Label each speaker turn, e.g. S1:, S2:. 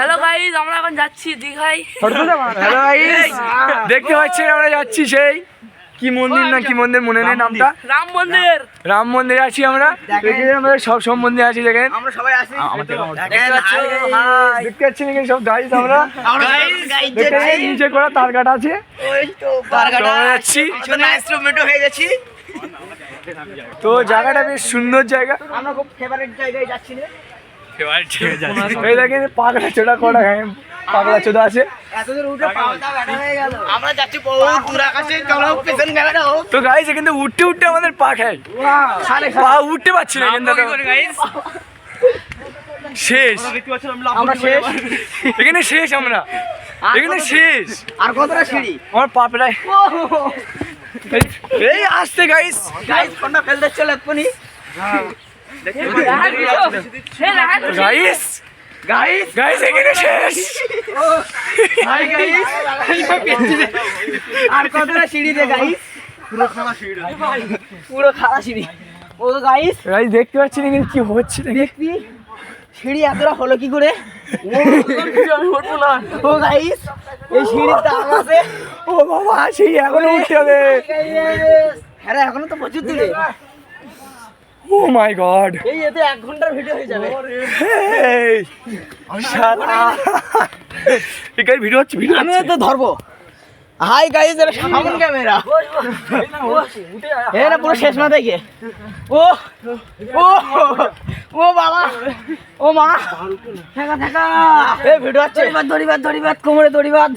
S1: Hello guys, আমরা এখন যাচ্ছি দীঘায়।
S2: হ্যালো গাইস, দেখতে পাচ্ছেন আমরা যাচ্ছি সেই কি মন্দির না কি মন্দির মনে নেই নামটা,
S1: রাম মন্দির।
S2: রাম মন্দিরে আছি আমরা। দেখেন আমাদের সব মন্দিরে আছি, দেখেন
S3: আমরা সবাই আসি।
S2: দেখতে পাচ্ছেন এখানে সব গাইস আমরা দেখেন নিচে করা তার কাটা আছে,
S3: ওই তো
S2: আমরা যাচ্ছি।
S3: ইনস্ট্রুমেন্টও হয়ে গেছি।
S2: তো জায়গাটা বেশ সুন্দর জায়গা।
S3: আমরা খুব ফেভারিট জায়গায় যাচ্ছি রে।
S2: এই দেখেন পাগলা চোদা কটা পাগলা চোদা আছে।
S3: এতদূর উঠে পাওয়াটা ব্যাটা হয়ে গেল। আমরা যাচ্ছি বহু দূর আকাশে, চলো পেছন ক্যামেরা হোক।
S2: তো গাইস এখানে উঠতে উঠতে আমাদের পা খায়, পা উঠতে পারছি না এখানে শেষ।
S3: আমরা শেষ।
S2: এখানে শেষ, আমরা এখানে শেষ।
S3: আর কতটা সিঁড়ি?
S2: আমার পা প্রায় এই আসতে গাইস।
S3: গাইস কোনটা ফেলতে চলে এক্ষুনি।
S2: গাইস
S3: গাইস
S2: গাইস এখানে শেষ।
S3: Hi guys. আর কতটা সিঁড়ি রে গাইস? পুরো খাড়া সিঁড়ি। ও গাইস
S2: গাইস দেখতে পাচ্ছেন এখানে কি হচ্ছে দেখি।
S3: সিঁড়ি এতটা হলো কি করে? ও গাইস এই সিঁড়ির দাম আছে।
S2: ও বাবা, সেই এখনো উঠতে হবে।
S3: হ্যাঁ এখনো তো প্রচুর দূরে।
S2: ও মাই গড,
S3: এই এতে 1 ঘন্টার ভিডিও হয়ে যাবে।
S2: এখানে ভিডিও হচ্ছে, ভিডিও
S3: আমিও তো ধরবো। হাই গাইস, এটা সামন ক্যামেরা। এটা পুরো শেষ মাথায় গিয়ে। ও ও ও বাবা, ও মা, থাকা থাকা। এই ভিডিও হচ্ছে। দড়ি বাঁধ কোমরে দড়ি বাঁধ।